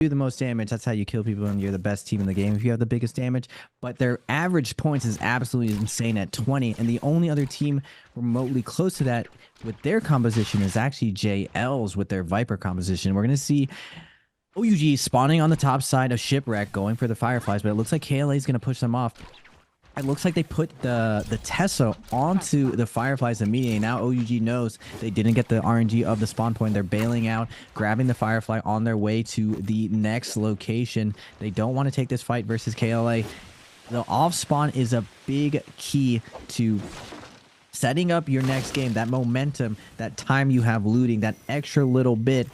do the most damage, that's how you kill people, and you're the best team in the game if you have the biggest damage. But their average points is absolutely insane at 20, and the only other team remotely close to that with their composition is actually JL's with their Viper composition. We're going to see OUG spawning on the top side of Shipwreck, going for the Fireflies, but it looks like KLA is going to push them off. It looks like they put the Tesla onto the Fireflies immediately. Now OUG knows they didn't get the RNG of the spawn point. They're bailing out, grabbing the Firefly on their way to the next location. They don't want to take this fight versus KLA. The off spawn is a big key to setting up your next game. That momentum, that time you have looting, that extra little bit.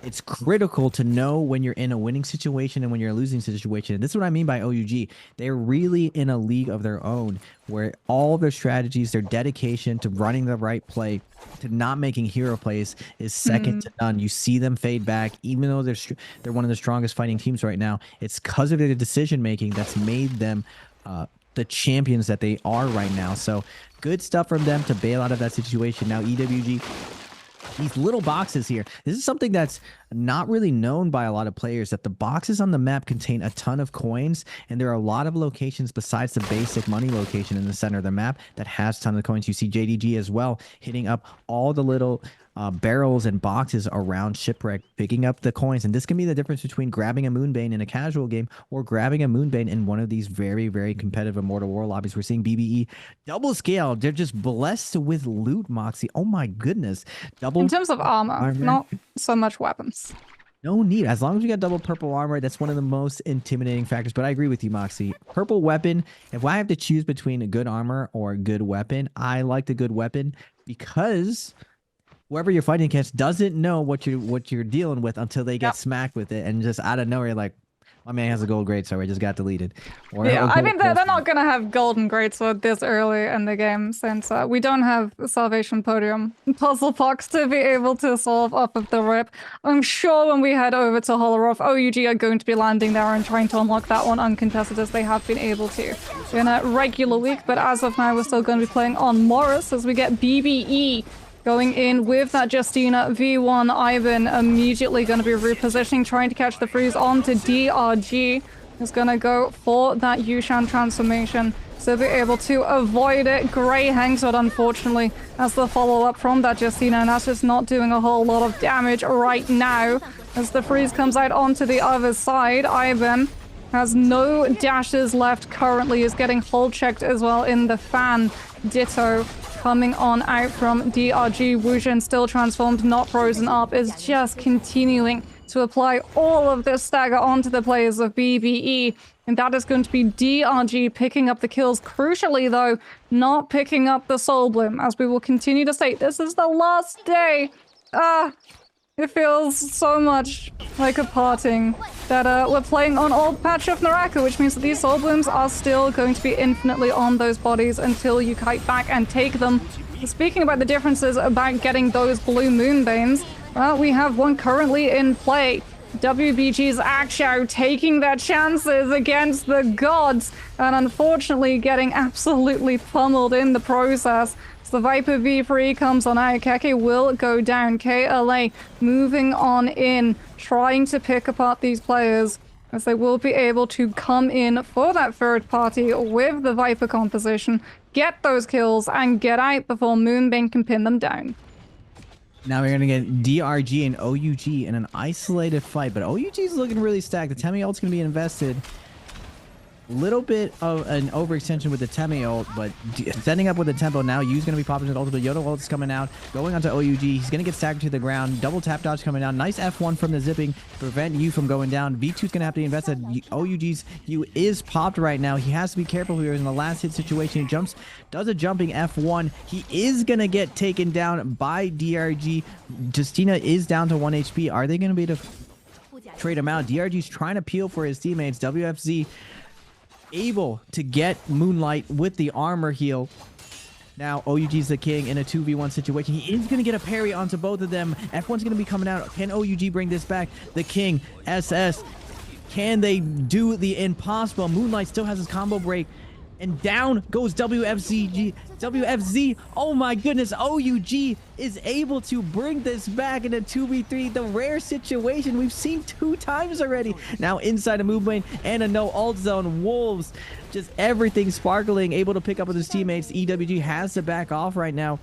It's critical to know when you're in a winning situation and when you're a losing situation. And this is what I mean by OUG. They're really in a league of their own where all their strategies, their dedication to running the right play, to not making hero plays is second to none. You see them fade back, even though they're one of the strongest fighting teams right now. It's because of their decision making that's made them the champions that they are right now. So good stuff from them to bail out of that situation. Now EWG, these little boxes here. This is something that's not really known by a lot of players, that the boxes on the map contain a ton of coins, and there are a lot of locations besides the basic money location in the center of the map that has a ton of coins. You see JDG as well hitting up all the little barrels and boxes around Shipwreck, picking up the coins. And this can be the difference between grabbing a Moonbane in a casual game or grabbing a Moonbane in one of these very, very competitive Immortal War lobbies. We're seeing BBE double scale. They're just blessed with loot, Moxie. Oh my goodness. Double in terms of armor, not so much weapons. No need. As long as you got double purple armor, that's one of the most intimidating factors. But I agree with you, Moxie. Purple weapon, if I have to choose between a good armor or a good weapon, I like the good weapon because whoever you're fighting against doesn't know what you're dealing with until they get smacked with it, and just out of nowhere, like, my man has a gold greatsword, I just got deleted. Or yeah, I mean, they're not going to have golden greatsword this early in the game, since we don't have Salvation Podium puzzle box to be able to solve off of the rip. I'm sure when we head over to Holoroth, OUG are going to be landing there and trying to unlock that one uncontested, as they have been able to in a regular week. But as of now, we're still going to be playing on Morris as we get BBE going in with that Justina V1. Ivan immediately going to be repositioning, trying to catch the freeze onto DRG. Is going to go for that Yushan transformation to be able to avoid it. Grey hangs out, unfortunately, as the follow-up from that Justina, and that's just not doing a whole lot of damage right now. As the freeze comes out onto the other side, Ivan has no dashes left currently, is getting hold checked as well in the fan. Ditto coming on out from DRG. Wuzhen still transformed, not frozen up, is just continuing to apply all of this stagger onto the players of BBE. And that is going to be DRG picking up the kills. Crucially, though, not picking up the Soul Bloom, as we will continue to say, this is the last day. It feels so much like a parting that we're playing on old patch of Naraka, which means that these Soul Blooms are still going to be infinitely on those bodies until you kite back and take them. Speaking about the differences about getting those blue Moonbanes, well, we have one currently in play. WBG's Akshao taking their chances against the gods, and unfortunately getting absolutely pummeled in the process. The Viper V3 comes on out. Keke will go down. KLA moving on in, trying to pick apart these players, as they will be able to come in for that third party with the Viper composition, get those kills, and get out before Moonbane can pin them down. Now we're going to get DRG and OUG in an isolated fight, but OUG is looking really stacked. The Temi ult's going to be invested. Little bit of an overextension with the Temi ult, but setting up with the tempo now. Yu's going to be popping his ult, but Yoda ult's coming out, going onto OUG. He's going to get staggered to the ground. Double tap dodge coming down. Nice F1 from the zipping to prevent Yu from going down. V2's going to have to be invested. OUG's Yu is popped right now. He has to be careful here in the last hit situation. He does a jumping F1. He is going to get taken down by DRG. Justina is down to 1 HP. Are they going to be able to trade him out? DRG's trying to peel for his teammates. WFZ able to get Moonlight with the armor heal. Now OUG's the king in a 2v1 situation. He is going to get a parry onto both of them. F1's going to be coming out. Can OUG bring this back? The king, SS. Can they do the impossible? Moonlight still has his combo break. And down goes WFZ. Oh my goodness, OUG is able to bring this back in a 2v3. The rare situation we've seen 2 times already. Now inside a move lane and a no ult zone. Wolves, just everything sparkling, able to pick up with his teammates. EWG has to back off right now.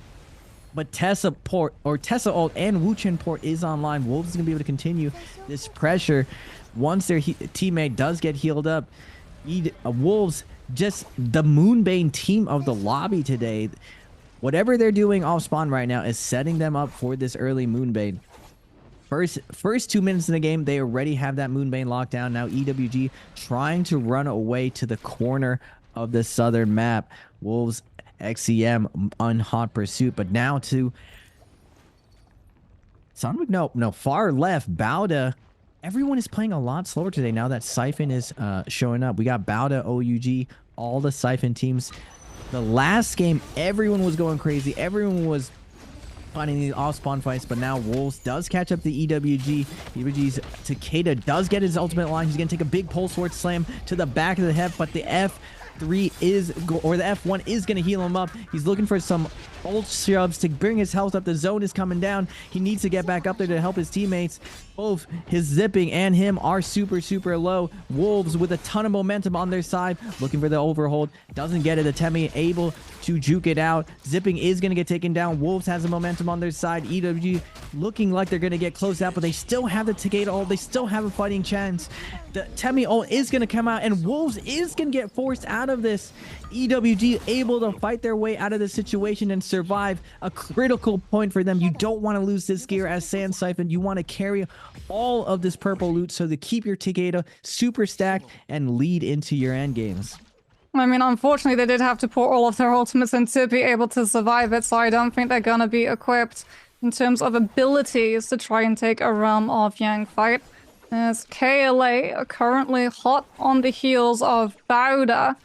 But Tessa ult and Wu-Chen port is online. Wolves is going to be able to continue this pressure once their teammate does get healed up. Wolves, just the Moonbane team of the lobby today. Whatever they're doing off spawn right now is setting them up for this early Moonbane. First 2 minutes in the game, they already have that Moonbane locked down. Now EWG trying to run away to the corner of the southern map. Wolves XCM on hot pursuit, but now to Sunwick, no, far left, Bauda. Everyone is playing a lot slower today now that Siphon is showing up. We got Bauda, OUG, all the Siphon teams. The last game, everyone was going crazy. Everyone was finding these off-spawn fights, but now Wolves does catch up the EWG. EWG's Takeda does get his ultimate line. He's going to take a big pole sword slam to the back of the head, but the F3 is, or the F1 is going to heal him up. He's looking for some ult shoves to bring his health up. The zone is coming down. He needs to get back up there to help his teammates. Both his zipping and him are super low. Wolves with a ton of momentum on their side, looking for the overhold. Doesn't get it. Atemi able to juke it out. Zipping is going to get taken down. Wolves has the momentum on their side. EWG looking like they're going to get close out, but they still have the Takeda ult. They still have a fighting chance. The Temi ult is going to come out, and Wolves is going to get forced out of this. EWG able to fight their way out of this situation and survive. A critical point for them. You don't want to lose this gear as Sand Siphon. You want to carry all of this purple loot so to keep your Takeda super stacked and lead into your end games. I mean, unfortunately, they did have to pour all of their ultimates in to be able to survive it, so I don't think they're gonna be equipped in terms of abilities to try and take a Realm of Yang fight. As KLA are currently hot on the heels of Bauda.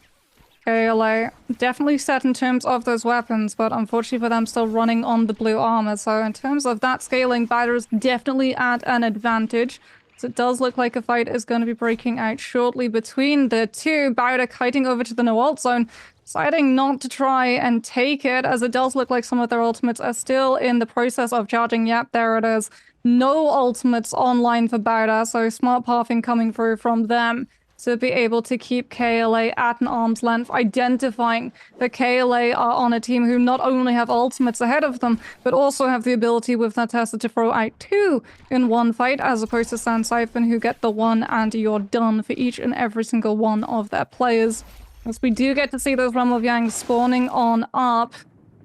KLA definitely set in terms of those weapons, but unfortunately for them, still running on the blue armor. So in terms of that scaling, Bauda is definitely at an advantage. So it does look like a fight is going to be breaking out shortly between the two. Bauda kiting over to the no ult zone, deciding not to try and take it, as it does look like some of their ultimates are still in the process of charging. Yep, there it is. No ultimates online for Bauda, so smart pathing coming through from them to be able to keep KLA at an arm's length, identifying that KLA are on a team who not only have ultimates ahead of them, but also have the ability with Natessa to throw out 2 in one fight, as opposed to Sand Siphon, who get the 1 and you're done for each and every single one of their players. As we do get to see those Realm of Yang spawning on up,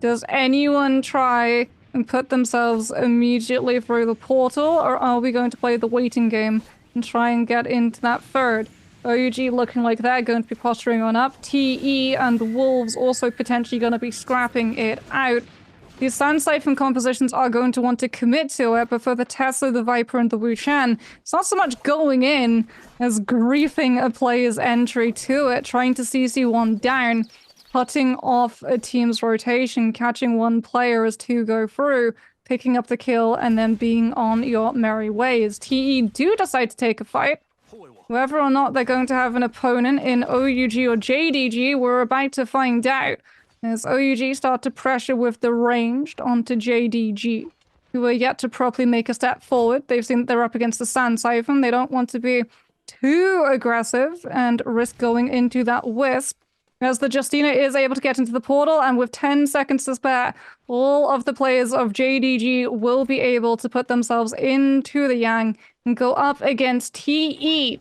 does anyone try and put themselves immediately through the portal, or are we going to play the waiting game and try and get into that third? OUG looking like they're going to be posturing on up. TE and Wolves also potentially going to be scrapping it out. These Sand Siphon compositions are going to want to commit to it, but for the Tesla, the Viper, and the Wu-Shan, it's not so much going in as griefing a player's entry to it, trying to CC one down, cutting off a team's rotation, catching one player as 2 go through, picking up the kill, and then being on your merry ways. TE do decide to take a fight. Whether or not they're going to have an opponent in OUG or JDG, we're about to find out. As OUG start to pressure with the ranged onto JDG, who are yet to properly make a step forward. They've seen that they're up against the Sand Siphon. They don't want to be too aggressive and risk going into that Wisp. As the Justina is able to get into the portal, and with 10 seconds to spare, all of the players of JDG will be able to put themselves into the Yang and go up against TE.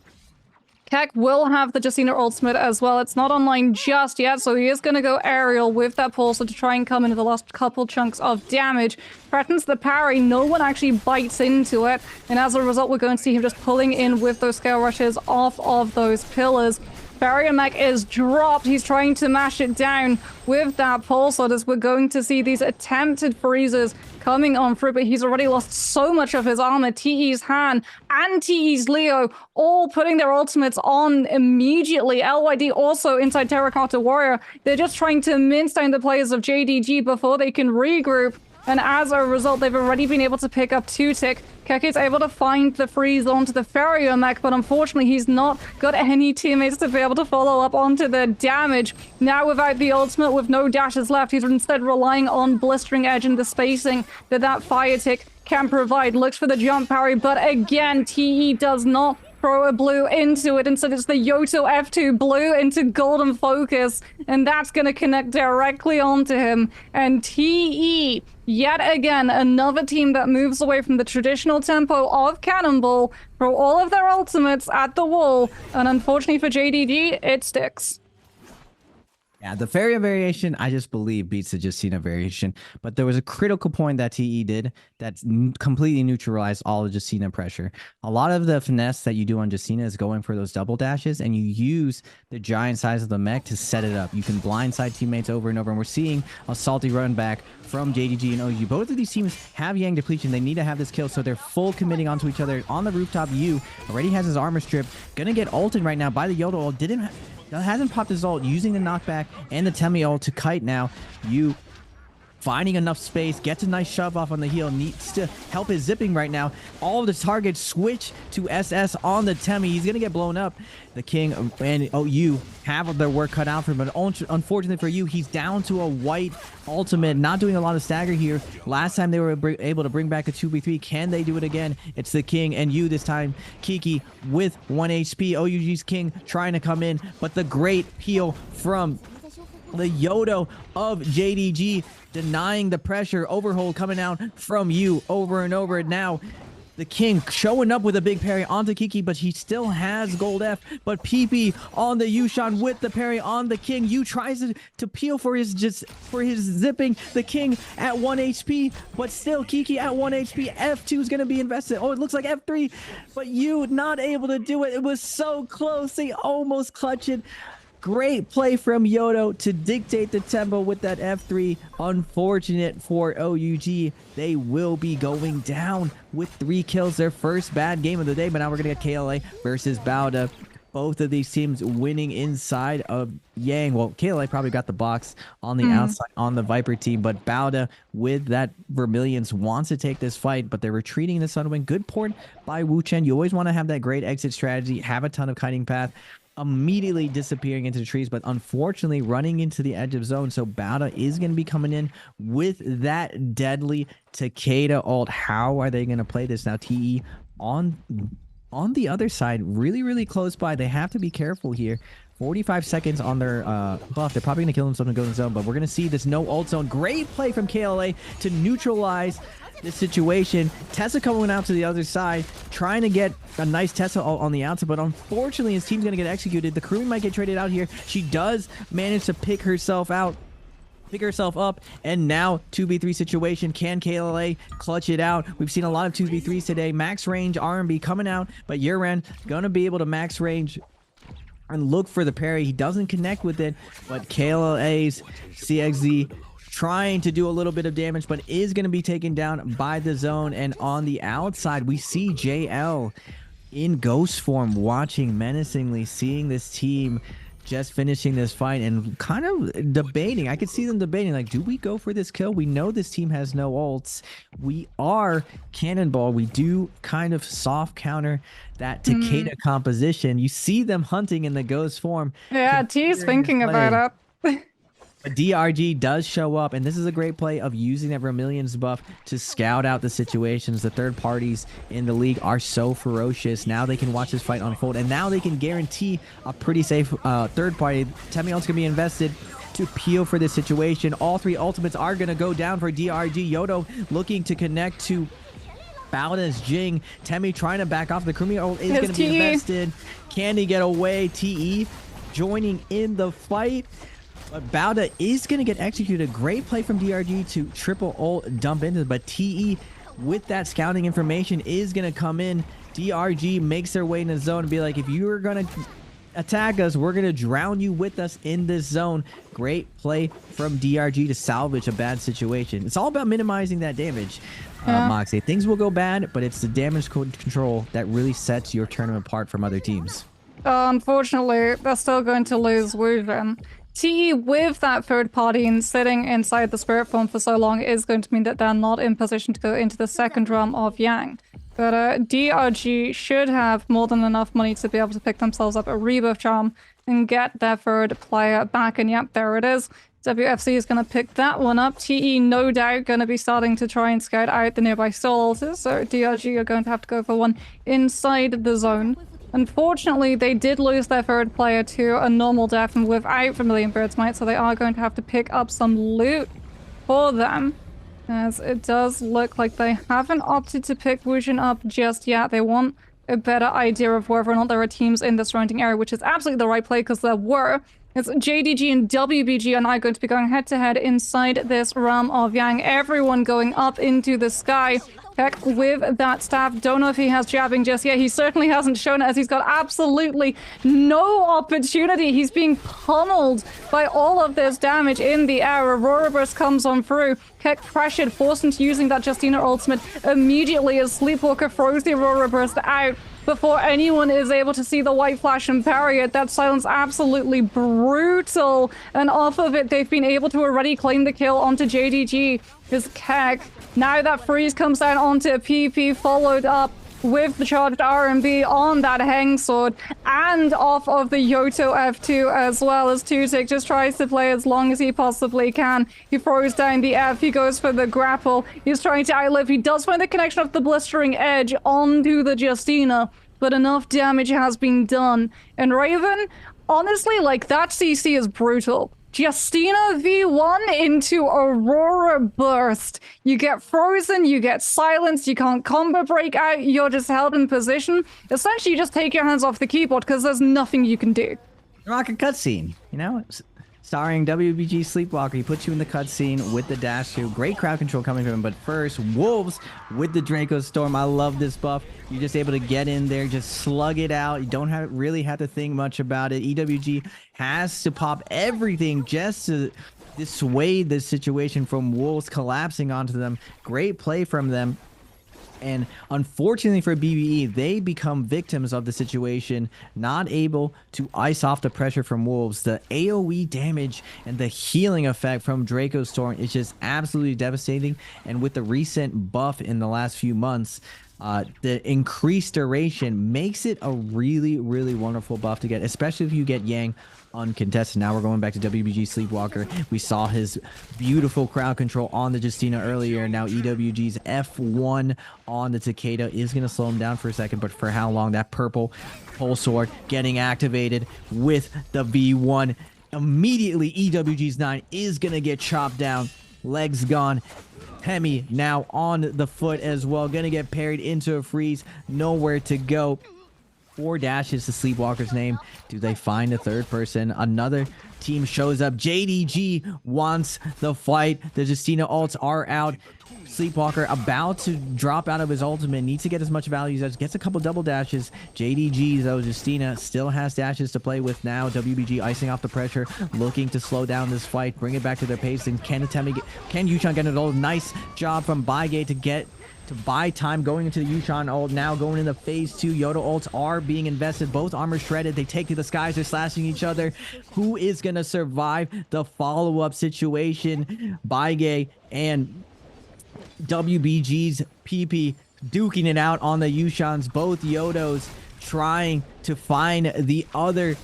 Keck will have the Justina ultimate as well. It's not online just yet, so he is going to go aerial with that pulsar to try and come into the last couple chunks of damage. Threatens the parry. No one actually bites into it, and as a result, we're going to see him just pulling in with those scale rushes off of those pillars. Barrier mech is dropped. He's trying to mash it down with that pulsar, as we're going to see these attempted freezes coming on through, but he's already lost so much of his armor. TE's Han and TE's Leo all putting their ultimates on immediately. LYD also inside Terracotta Warrior. They're just trying to mince down the players of JDG before they can regroup. And as a result, they've already been able to pick up 2-tick. Keke's able to find the freeze onto the Farrier mech, but unfortunately he's not got any teammates to be able to follow up onto the damage. Now without the ultimate, with no dashes left, he's instead relying on Blistering Edge and the spacing that Fire Tick can provide. Looks for the jump parry, but again, TE does not throw a blue into it. Instead, it's the Yoto F2 blue into Golden Focus, and that's going to connect directly onto him. And TE, yet again, another team that moves away from the traditional tempo of Cannonball, throw all of their ultimates at the wall, and unfortunately for JDG, it sticks. Yeah, the Farrier variation, I just believe, beats the Justina variation. But there was a critical point that TE did that completely neutralized all of Justina pressure. A lot of the finesse that you do on Justina is going for those double dashes, and you use the giant size of the mech to set it up. You can blindside teammates over and over, and we're seeing a salty run back from JDG and OG. Both of these teams have Yang depletion. They need to have this kill, so they're full committing onto each other. On the rooftop, Yu already has his armor strip. Gonna get ulted right now by the Yoda ult. Hasn't popped his ult, using the knockback and the Temi ult to kite now. You finding enough space, gets a nice shove off on the heel, needs to help his zipping right now. All of the targets switch to SS on the Temi. He's going to get blown up. The King and OU have their work cut out for him, but unfortunately for you, he's down to a white ultimate, not doing a lot of stagger here. Last time they were able to bring back a 2v3. Can they do it again? It's the King and you this time. Kiki with 1 HP. OUG's King trying to come in, but the great peel from the Yodo of JDG, denying the pressure. Overhold coming out from you over and over. Now the King showing up with a big parry onto Kiki, but he still has gold F. But PP on the Yushan with the parry on the King. Yu tries to peel for his zipping. The King at 1 HP, but still Kiki at 1 HP. F2 is going to be invested. Oh, it looks like F3, but Yu not able to do it. It was so close. They almost clutch it. Great play from Yodo to dictate the tempo with that F3. Unfortunate for OUG. They will be going down with 3 kills. Their first bad game of the day, but now we're going to get KLA versus Bauda. Both of these teams winning inside of Yang. Well, KLA probably got the box on the outside on the Viper team, but Bauda with that Vermilions wants to take this fight, but they're retreating the Sunwing. Good port by Wu Chen. You always want to have that great exit strategy, have a ton of kiting path. Immediately disappearing into the trees, but unfortunately running into the edge of zone. So Bauda is going to be coming in with that deadly Takeda ult. How are they going to play this now? TE on the other side, really close by. They have to be careful here. 45 seconds on their buff. They're probably going to kill themselves and go in the zone, but we're going to see this no ult zone. Great play from KLA to neutralize this situation. Tessa coming out to the other side, trying to get a nice Tessa on the outside, but unfortunately his team's going to get executed. The crew might get traded out here. She does manage to pick herself up, and now 2v3 situation. Can KLA clutch it out? We've seen a lot of 2v3s today. Max range R&B coming out, but Yuran gonna be able to max range and look for the parry. He doesn't connect with it, but KLA's CXZ trying to do a little bit of damage, but is going to be taken down by the zone. And on the outside, we see JL in ghost form, watching menacingly, seeing this team just finishing this fight and kind of debating. I could see them debating, like, do we go for this kill? We know this team has no ults. We are Cannonball. We do kind of soft counter that Takeda composition. You see them hunting in the ghost form. Yeah, T's thinking about it. DRG does show up, and this is a great play of using that Vermilions buff to scout out the situations. The third parties in the league are so ferocious. Now they can watch this fight unfold, and now they can guarantee a pretty safe third party. Temion's gonna be invested to peel for this situation. All 3 ultimates are gonna go down for DRG. Yodo looking to connect to Bauda's Jing. Temi trying to back off. The Krumi ult is gonna be invested. Can he get away? TE joining in the fight. But Bauda is going to get executed. Great play from DRG to triple ult dump into it. But TE with that scouting information is going to come in. DRG makes their way in the zone and be like, if you're going to attack us, we're going to drown you with us in this zone. Great play from DRG to salvage a bad situation. It's all about minimizing that damage, Moxie. Things will go bad, but it's the damage control that really sets your tournament apart from other teams. Unfortunately, they're still going to lose Wujen. TE with that third party and sitting inside the spirit form for so long is going to mean that they're not in position to go into the second realm of Yang. But DRG should have more than enough money to be able to pick themselves up a rebirth charm and get their third player back. And yep, there it is. WFC is going to pick that one up. TE no doubt going to be starting to try and scout out the nearby soul altars. So DRG are going to have to go for one inside the zone. Unfortunately, they did lose their third player to a normal death and without Vermilion Bird's Might, so they are going to have to pick up some loot for them. As it does look like they haven't opted to pick Wujin up just yet. They want a better idea of whether or not there are teams in the surrounding area, which is absolutely the right play because there were. It's JDG and WBG are now going to be going head-to-head inside this realm of Yang. Everyone going up into the sky. Heck, with that staff, don't know if he has jabbing just yet. He certainly hasn't shown it as he's got absolutely no opportunity. He's being pummeled by all of this damage in the air. Aurora Burst comes on through. Keck pressured, forced into using that Justina ultimate immediately as Sleepwalker throws the Aurora Burst out before anyone is able to see the white flash and parry it. That silence absolutely brutal. And off of it, they've been able to already claim the kill onto JDG. His Keck. Now that freeze comes down onto PP, followed up with the charged RMB on that Hang Sword and off of the Yoto F2 as well as Tutik just tries to play as long as he possibly can. He throws down the F, he goes for the grapple, he's trying to outlive, he does find the connection of the Blistering Edge onto the Justina, but enough damage has been done. And Raven, honestly, like, that CC is brutal. Justina V1 into Aurora Burst. You get frozen, you get silenced, you can't combo break out, you're just held in position. Essentially, you just take your hands off the keyboard because there's nothing you can do. Rocket cutscene, you know? Starring WBG Sleepwalker, he puts you in the cutscene with the dash through. Great crowd control coming from him, but first, Wolves with the Draco Storm. I love this buff. You're just able to get in there, just slug it out. You don't really have to think much about it. EWG has to pop everything just to dissuade this situation from Wolves collapsing onto them. Great play from them. And unfortunately for BBE, they become victims of the situation, not able to ice off the pressure from Wolves. The AoE damage and the healing effect from Draco Storm is just absolutely devastating. And with the recent buff in the last few months, the increased duration makes it a really, really wonderful buff to get, especially if you get Yang uncontested. Now we're going back to WBG Sleepwalker. We saw his beautiful crowd control on the Justina earlier. Now EWG's F1 on the Takeda is going to slow him down for a second, but for how long? That purple pole sword getting activated with the V1. Immediately EWG's 9 is going to get chopped down. Legs gone. Hemi now on the foot as well. Gonna get parried into a freeze. Nowhere to go. 4 dashes to Sleepwalker's name. Do they find a third person? Another team shows up. JDG wants the fight. The Justina ults are out. Sleepwalker about to drop out of his ultimate. Needs to get as much value as gets a couple double dashes. JDG, though, Justina still has dashes to play with now. WBG icing off the pressure, looking to slow down this fight, bring it back to their pace. And can Yushan get it all? Nice job from Baigate to buy time going into the Yushan ult. Now going into phase 2. Yoda ults are being invested. Both armor shredded. They take to the skies. They're slashing each other. Who is going to survive the follow-up situation? Baigate and WBG's PP duking it out on the Yushans. Both Yodos trying to find the other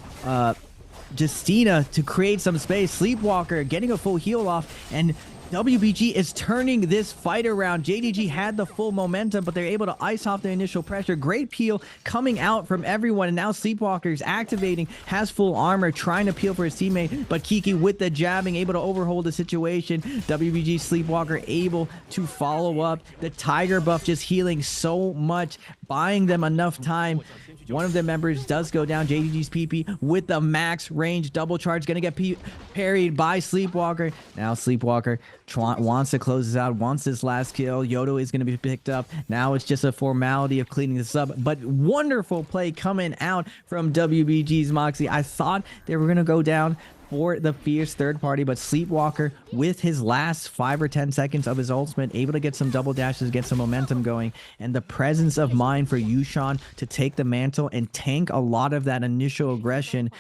Justina to create some space. Sleepwalker getting a full heal off, and WBG is turning this fight around. JDG had the full momentum, but they're able to ice off the initial pressure. Great peel coming out from everyone, and now Sleepwalker's activating, has full armor, trying to peel for his teammate, but Kiki with the jabbing, able to overhold the situation. WBG Sleepwalker able to follow up. The Tiger buff just healing so much, buying them enough time. One of the members does go down. JDG's PP with the max range double charge, gonna get parried by Sleepwalker. Now Sleepwalker wants to close this out, wants this last kill. Yodo is going to be picked up. Now it's just a formality of cleaning this up, but wonderful play coming out from WBG's Moxie. I thought they were going to go down for the fierce third party, but Sleepwalker with his last 5 or 10 seconds of his ultimate able to get some double dashes, get some momentum going, and the presence of mind for Yushan to take the mantle and tank a lot of that initial aggression.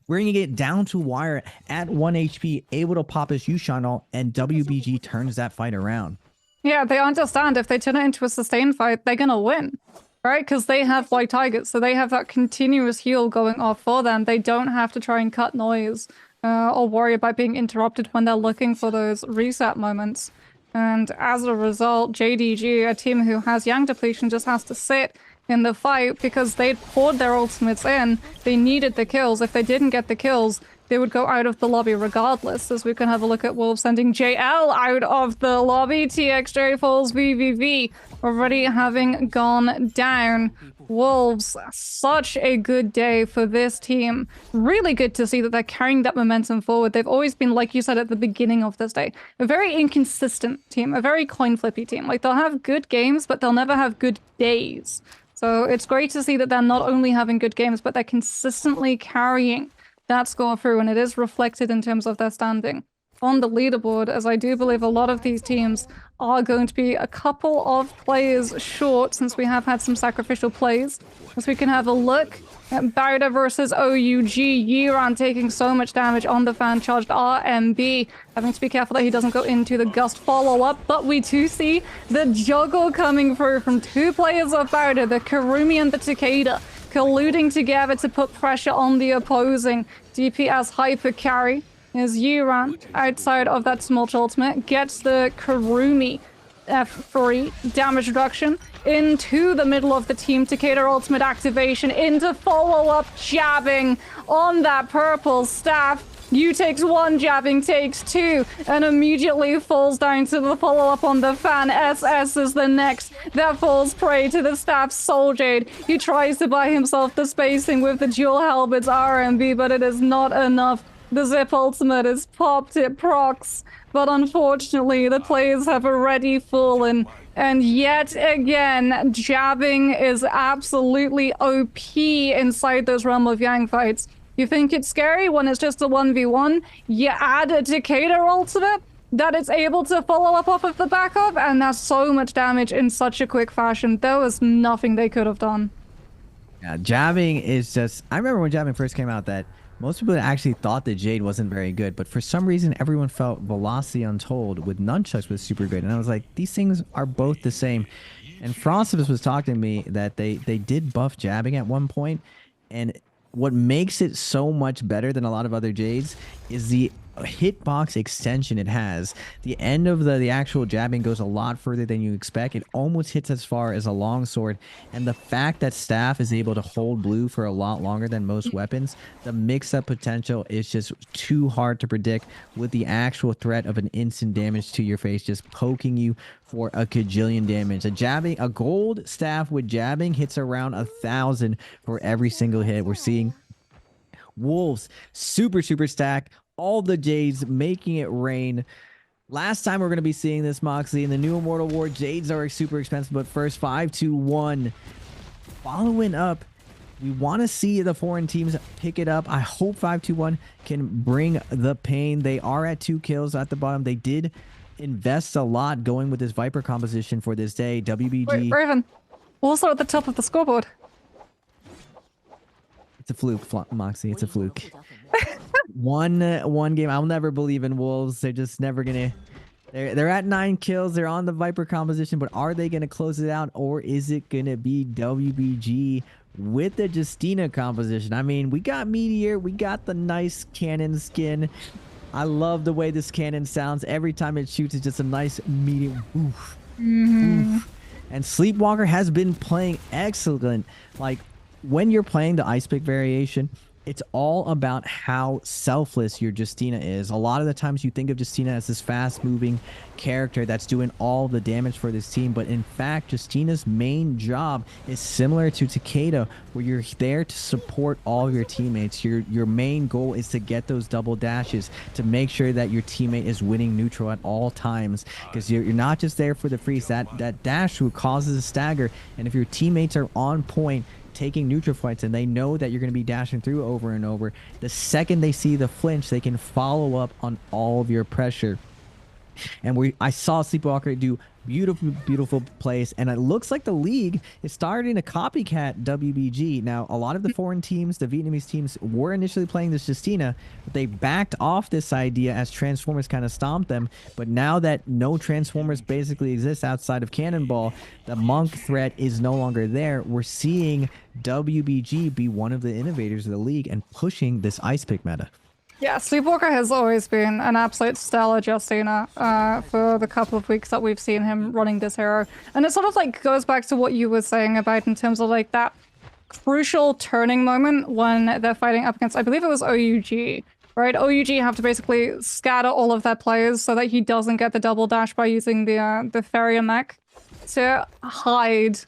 bringing it down to wire at 1 HP, able to pop his U-Shine ult, and WBG turns that fight around. Yeah, they understand if they turn it into a sustained fight, they're gonna win, right? Because they have White Tigers, so they have that continuous heal going off for them. They don't have to try and cut noise or worry about being interrupted when they're looking for those reset moments. And as a result, JDG, a team who has Yang depletion, just has to sit in the fight because they'd poured their ultimates in. They needed the kills. If they didn't get the kills, they would go out of the lobby regardless, as we can have a look at Wolves sending JL out of the lobby. TXJ falls VVV already having gone down. Wolves, such a good day for this team. Really good to see that they're carrying that momentum forward. They've always been, like you said at the beginning of this day, a very inconsistent team, a very coin flippy team. Like, they'll have good games, but they'll never have good days. So it's great to see that they're not only having good games, but they're consistently carrying that score through, and it is reflected in terms of their standing on the leaderboard, as I do believe a lot of these teams are going to be a couple of players short since we have had some sacrificial plays. As we can have a look at Bowder versus OUG, Yiran taking so much damage on the fan-charged RMB, having to be careful that he doesn't go into the Gust follow-up, but we do see the juggle coming through from two players of Bowder, the Karumi and the Takeda, colluding together to put pressure on the opposing DPS hyper carry. As Yiran, outside of that small ultimate, gets the Karumi F3 damage reduction into the middle of the team. Takeda ultimate activation into follow-up jabbing on that purple staff. Yu takes one, jabbing takes two, and immediately falls down to the follow-up on the fan. SS is the next that falls prey to the staff's Soul Jade. He tries to buy himself the spacing with the dual halberds RMB, but it is not enough. The Zip ultimate is popped, it procs, but unfortunately the players have already fallen. And yet again, jabbing is absolutely OP inside those Realm of Yang fights. You think it's scary when it's just a 1v1? You add a Takeda ultimate that it's able to follow up off of the back of, and that's so much damage in such a quick fashion. There was nothing they could have done. Yeah, jabbing is just... I remember when jabbing first came out that most people actually thought that Jade wasn't very good, but for some reason everyone felt Velocity Untold with Nunchucks was super good. And I was like, these things are both the same. And Frostibus was talking to me that they did buff jabbing at one point, and what makes it so much better than a lot of other Jades is the hitbox extension it has. The end of the actual jabbing goes a lot further than you expect. It almost hits as far as a longsword, and the fact that staff is able to hold blue for a lot longer than most weapons, the mix-up potential is just too hard to predict, with the actual threat of an instant damage to your face just poking you for a cajillion damage. A gold staff with jabbing hits around 1,000 for every single hit. We're seeing Wolves super stack, all the Jades making it rain. Last time we're going to be seeing this, Moxley, in the new Immortal War. Jades are super expensive, but first 5-2-1. Following up, we want to see the foreign teams pick it up. I hope 5-2-1 can bring the pain. They are at 2 kills at the bottom. They did invest a lot going with this Viper composition for this day. WBG. Wait, Raven, also at the top of the scoreboard. It's a fluke, Moxie. It's a fluke. one game. I'll never believe in Wolves. They're just never gonna. They're at 9 kills. They're on the Viper composition, but are they gonna close it out, or is it gonna be WBG with the Justina composition? I mean, we got Meteor. We got the nice cannon skin. I love the way this cannon sounds. Every time it shoots, it's just a nice medium. Oof. Oof. And Sleepwalker has been playing excellent. Like, when you're playing the Ice Pick variation, it's all about how selfless your Justina is. A lot of the times you think of Justina as this fast-moving character that's doing all the damage for this team, but in fact, Justina's main job is similar to Takeda, where you're there to support all of your teammates. Your main goal is to get those double dashes, to make sure that your teammate is winning neutral at all times, because you're not just there for the freeze. That dash causes a stagger, and if your teammates are on point, taking neutral fights, and they know that you're going to be dashing through over and over, the second they see the flinch, they can follow up on all of your pressure. And I saw Sleepwalker do beautiful plays, and it looks like the league is starting to copycat WBG. Now, a lot of the foreign teams, the Vietnamese teams, were initially playing this Justina, but they backed off this idea as Transformers kind of stomped them. But now that no Transformers basically exist outside of Cannonball, the Monk threat is no longer there. We're seeing WBG be one of the innovators of the league and pushing this ice pick meta. Yeah, Sleepwalker has always been an absolute stellar Justina for the couple of weeks that we've seen him running this hero. And it sort of like goes back to what you were saying about in terms of like that crucial turning moment when they're fighting up against, I believe it was OUG, right? OUG have to basically scatter all of their players so that he doesn't get the double dash by using the Farrier mech to hide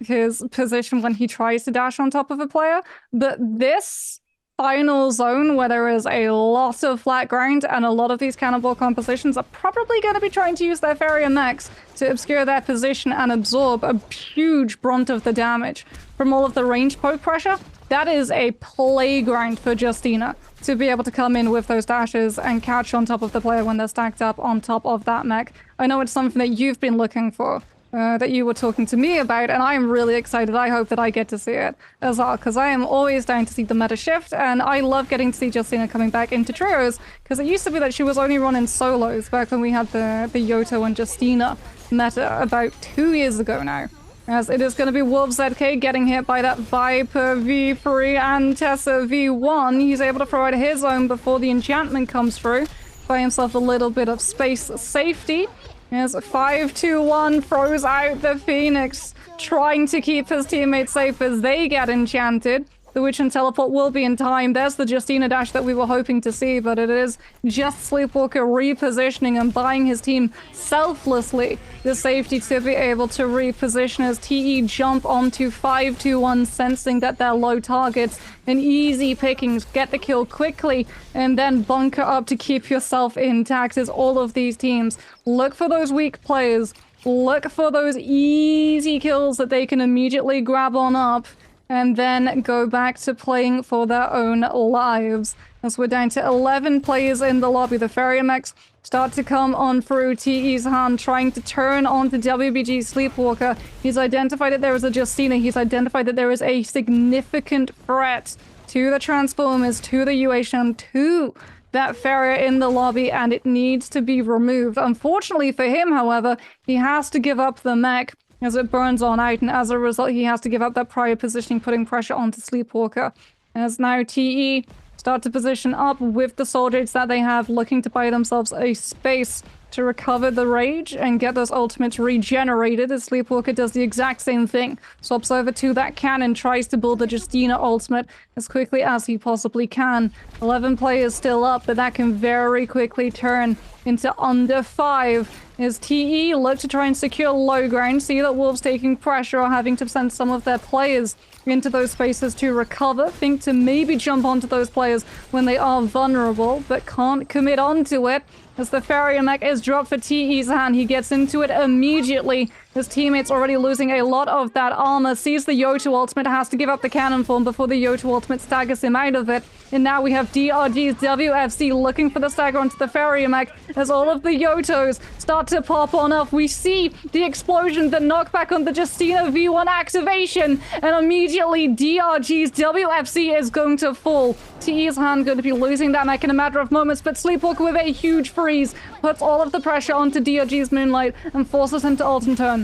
his position when he tries to dash on top of a player. But this final zone where there is a lot of flat ground and a lot of these cannonball compositions are probably going to be trying to use their Farrier mechs to obscure their position and absorb a huge brunt of the damage from all of the range poke pressure. That is a playground for Justina to be able to come in with those dashes and catch on top of the player when they're stacked up on top of that mech. I know it's something that you've been looking for. That you were talking to me about, and I'm really excited. I hope that I get to see it as well, because I am always down to see the meta shift, and I love getting to see Justina coming back into trios, because it used to be that she was only running solos back when we had the Yoto and Justina meta about 2 years ago now. As it is going to be Wolf ZK getting hit by that Viper V3 and Tessa V1. He's able to provide his own before the enchantment comes through. Buy himself a little bit of space safety. As 5-2-1 throws out the Phoenix, trying to keep his teammates safe as they get enchanted. The Witch and Teleport will be in time. There's the Justina dash that we were hoping to see, but it is just Sleepwalker repositioning and buying his team selflessly the safety to be able to reposition as TE jump onto 5-2-1, sensing that they're low targets and easy pickings. Get the kill quickly and then bunker up to keep yourself intact as all of these teams look for those weak players, look for those easy kills that they can immediately grab on up, and then go back to playing for their own lives. As we're down to 11 players in the lobby, the Farrier mechs start to come on through. TE's hand trying to turn onto WBG Sleepwalker. He's identified that there is a Justina. He's identified that there is a significant threat to the Transformers, to the UHM, to that Farrier in the lobby, and it needs to be removed. Unfortunately for him, however, he has to give up the mech as it burns on out, and as a result, he has to give up that prior positioning, putting pressure onto Sleepwalker. As now TE start to position up with the soldiers that they have, looking to buy themselves a space to recover the rage and get those ultimates regenerated, as Sleepwalker does the exact same thing. Swaps over to that cannon, tries to build the Justina ultimate as quickly as he possibly can. 11 players still up, but that can very quickly turn into under 5. As TE look to try and secure low ground, see that Wolves taking pressure or having to send some of their players into those spaces to recover, think to maybe jump onto those players when they are vulnerable, but can't commit onto it. As the Farrier mech is dropped for TE's hand, he gets into it immediately. His teammate's already losing a lot of that armor, sees the Yoto ultimate, has to give up the cannon form before the Yoto ultimate staggers him out of it. And now we have DRG's WFC looking for the stagger onto the Farrier mech as all of the Yotos start to pop on up. We see the explosion, the knockback on the Justina V1 activation, and immediately DRG's WFC is going to fall. TE's hand going to be losing that mech in a matter of moments, but Sleepwalker with a huge freeze puts all of the pressure onto DRG's Moonlight and forces him to ult and turn.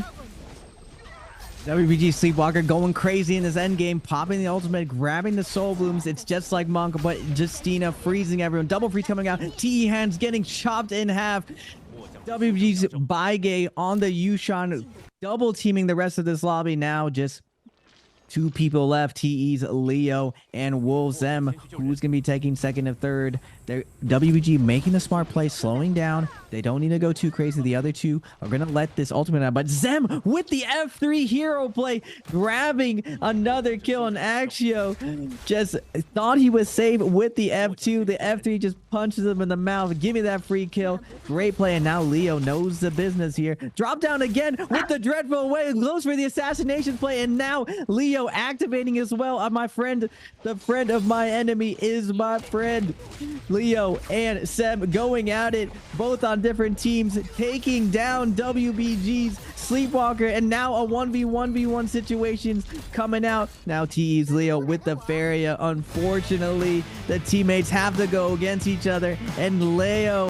WBG Sleepwalker going crazy in his endgame, popping the ultimate, grabbing the soul blooms. It's just like Monk, but Justina freezing everyone. Double freeze coming out. TE hands getting chopped in half. WBG's Baige on the Yushan, double teaming the rest of this lobby. Now just 2 people left. TE's Leo and Wolves M. Who's going to be taking second and third? They're WBG making the smart play, slowing down. They don't need to go too crazy. The other 2 are going to let this ultimate out. But Zem with the F3 hero play, grabbing another on Axio. Just thought he was safe with the F2. The F3 just punches him in the mouth. Give me that free kill. Great play. And now Leo knows the business here. Drop down again with the dreadful way. Goes for the assassination play. And now Leo Leo activating as well. My friend, the friend of my enemy is my friend. Leo and Seb going at it, both on different teams, taking down WBG's Sleepwalker, and now a 1v1v1 situation coming out. Now TE's Leo with the Faria. Unfortunately, the teammates have to go against each other, and Leo